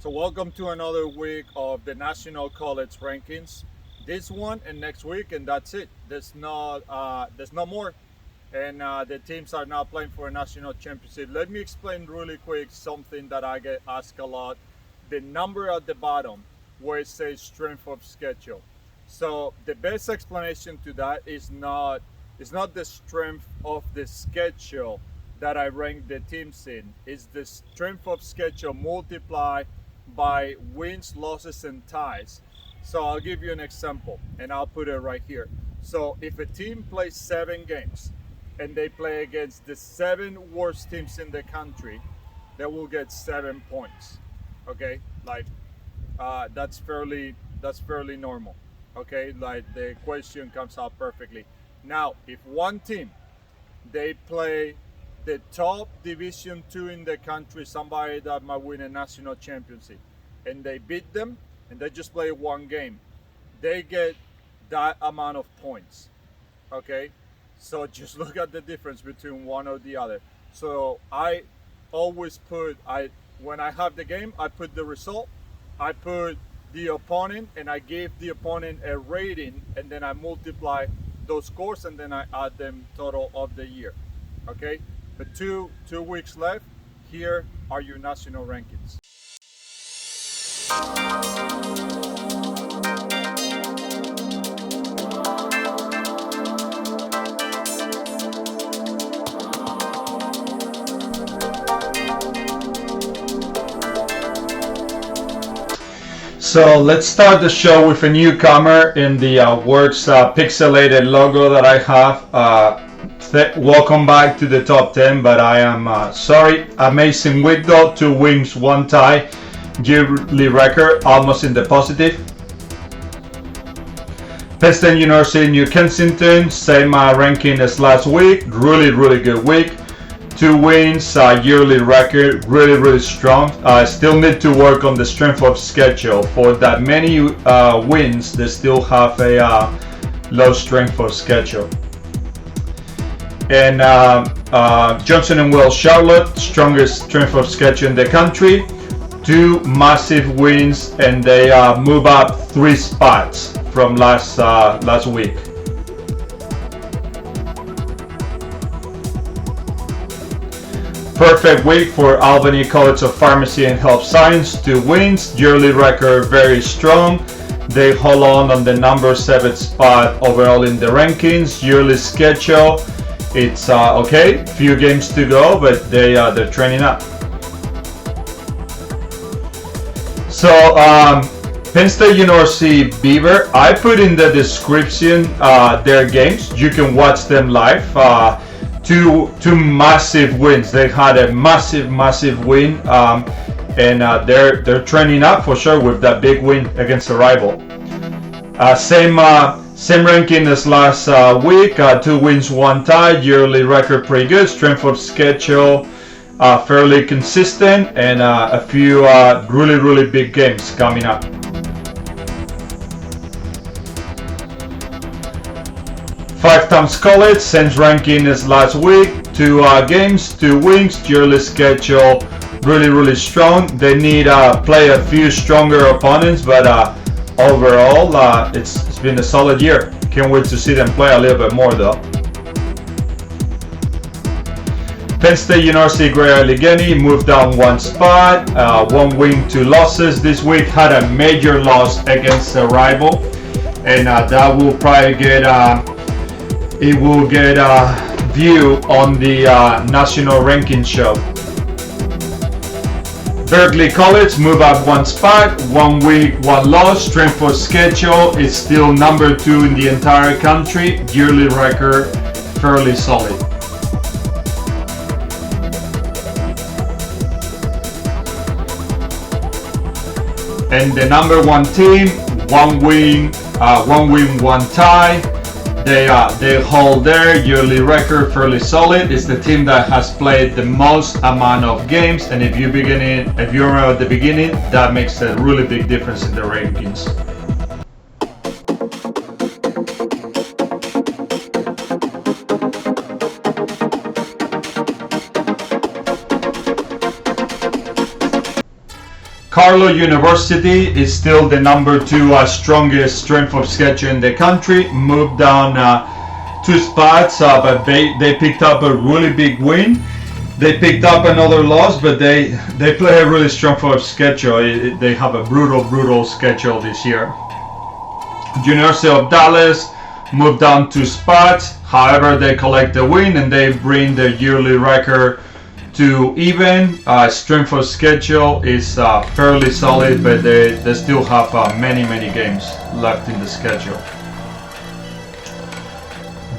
So welcome to another week of the National College Rankings. This one and next week, and that's it. There's no more, and the teams are now playing for a national championship. Let me explain really quick something that I get asked a lot. The number at the bottom where it says strength of schedule. So the best explanation to that is not the strength of the schedule that I rank the teams in. It's the strength of schedule multiplied by wins, losses, and ties. So I'll give you an example, and I'll put it right here. So if a team plays 7 games and they play against the 7 worst teams in the country, they will get 7 points. Okay, like that's fairly normal. Okay, like the equation comes out perfectly. Now, if one team they play the top Division 2 in the country, somebody that might win a national championship, and they beat them, and they just play one game, they get that amount of points. Okay, so just look at the difference between one or the other. So I always when I have the game, I put the result, I put the opponent, and I give the opponent a rating, and then I multiply those scores, and then I add them total of the year. Okay, but two weeks left. Here are your national rankings. So let's start the show with a newcomer in the works pixelated logo that I have. Welcome back to the top 10, but I am sorry. Amazing week though, 2 wins, 1 tie, yearly record almost in the positive. Penn State University New Kensington, same ranking as last week. Really good week. 2 wins, yearly record, really strong. Still need to work on the strength of schedule. For that many wins, they still have a low strength of schedule. And Johnson & Wales Charlotte, strongest strength of schedule in the country. 2 massive wins, and they move up 3 spots from last week. Perfect week for Albany College of Pharmacy and Health Science, 2 wins, yearly record very strong. They hold on the number 7 spot overall in the rankings. Yearly schedule, it's okay, few games to go, but they're training up. So Penn State University Beaver, I put in the description their games. You can watch them live. Two massive wins. They had a massive win, and they're trending up for sure with that big win against a rival. Same ranking as last week. 2 wins, 1 tie. Yearly record pretty good. Strength of schedule fairly consistent, and a few really big games coming up. Five Times College, same ranking as last week. 2 games, 2 wins, yearly schedule really strong. They need play a few stronger opponents, but overall it's been a solid year. Can't wait to see them play a little bit more though. Penn State University Greather Allegheny moved down 1 spot, 1 win, 2 losses. This week had a major loss against a rival, and that will probably get it will get view on the national ranking show. Berkeley College move up 1 spot, 1 week, 1 loss. Strength of schedule is still number 2 in the entire country. Yearly record fairly solid. And the number 1 team, 1 win, 1 tie. They hold their yearly record fairly solid. It's the team that has played the most amount of games, and if you remember at the beginning, that makes a really big difference in the rankings. Carlow University is still the #2 strongest strength of schedule in the country. Moved down 2 spots, but they picked up a really big win. They picked up another loss, but they play a really strong of schedule. They have a brutal schedule this year. University of Dallas moved down 2 spots. However, they collect the win and they bring their yearly record to even. Strength of schedule is fairly solid, but they still have many games left in the schedule.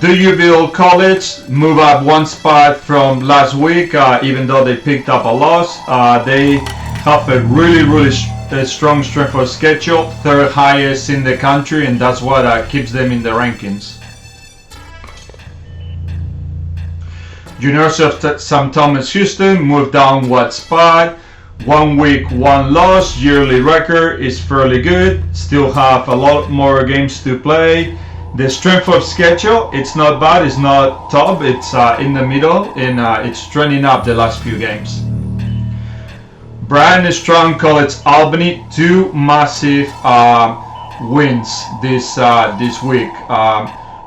UW College move up 1 spot from last week, even though they picked up a loss. They have a really strong strength of schedule, 3rd highest in the country, and that's what keeps them in the rankings. University of St. Thomas Houston moved down 1 spot, 1 week, 1 loss. Yearly record is fairly good. Still have a lot more games to play. The strength of schedule, it's not bad, it's not top, it's in the middle, and it's trending up the last few games. Brand Strong College Albany, 2 massive wins this week.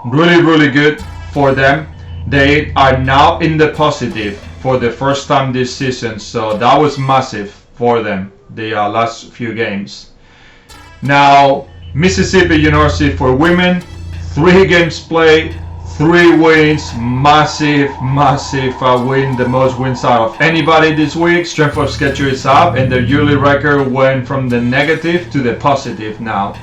Really good for them. They are now in the positive for the first time this season, so that was massive for them, the last few games. Now, Mississippi University for women, 3 games played, 3 wins, massive win, the most wins out of anybody this week. Strength of schedule is up, and their yearly record went from the negative to the positive now.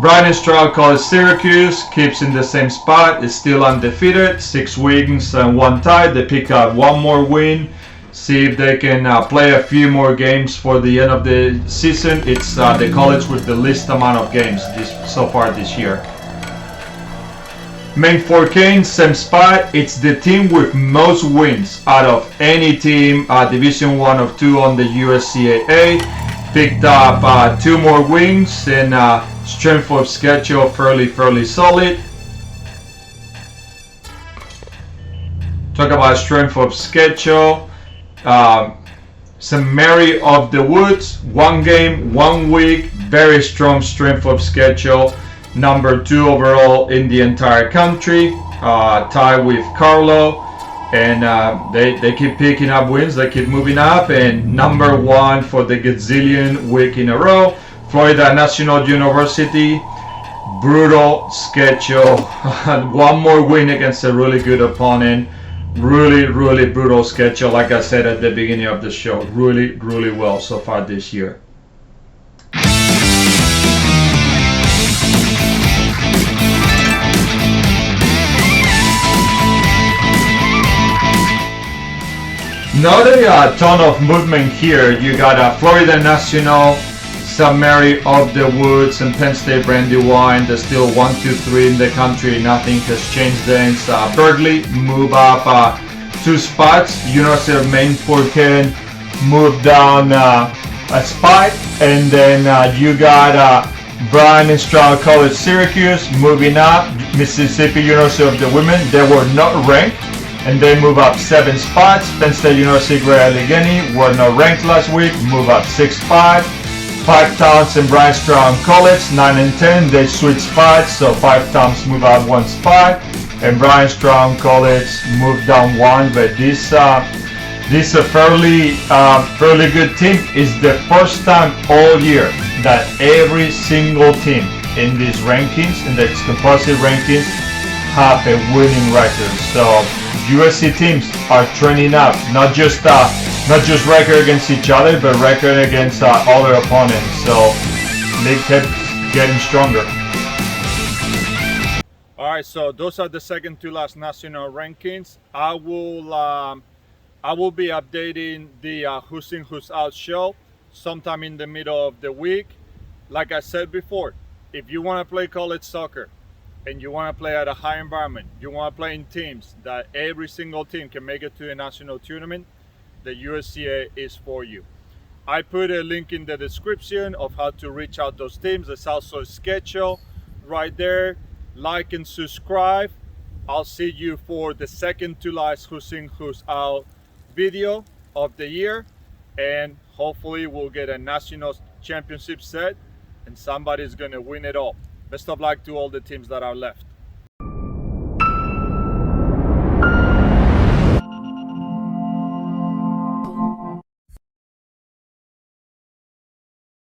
Brian Stroud College Syracuse keeps in the same spot, is still undefeated, 6 wins and 1 tie. They pick up 1 more win, see if they can play a few more games for the end of the season. It's the college with the least amount of games so far this year. Maine Canes, same spot. It's the team with most wins out of any team, Division 1 of 2 on the USCAA. Picked up 2 more wins, and strength of schedule fairly solid. Talk about strength of schedule. St. Mary of the Woods, 1 game, 1 week, very strong strength of schedule. #2 overall in the entire country, tied with Carlow, and they keep picking up wins, they keep moving up, and #1 for the gazillion week in a row. Florida National University, brutal schedule, 1 more win against a really good opponent. Really brutal schedule, like I said at the beginning of the show. Really well so far this year. Not a ton of movement here. You got Florida National, St. Mary of the Woods, and Penn State Brandywine. They're still 1, 2, 3 in the country. Nothing has changed then. Berkeley move up 2 spots. University of Maine Canes move down a spot, and then you got Brian Stroud College Syracuse moving up. Mississippi University of the Women, they were not ranked, and they move up 7 spots. Penn State University Greather Allegheny were not ranked last week, move up 6 spots. 5 towns in Brian Stroud College, 9 and 10, they switch spots, so 5 towns move up 1 spot, and Brian Stroud College moved down 1. But this is a fairly good team. It's the first time all year that every single team in these rankings, in the composite rankings, have a winning record. So USC teams are trending up, not just record against each other, but record against other opponents. So they kept getting stronger. All right, so those are the second to last national rankings. I will be updating the Who's In, Who's Out show sometime in the middle of the week. Like I said before, if you want to play college soccer and you want to play at a high environment, you want to play in teams that every single team can make it to a national tournament, the USCAA is for you. I put a link in the description of how to reach out those teams. There's also a schedule right there. Like and subscribe. I'll see you for the second to last Who's In, Who's Out video of the year. and hopefully we'll get a national championship set and somebody's going to win it all. Best of luck to all the teams that are left.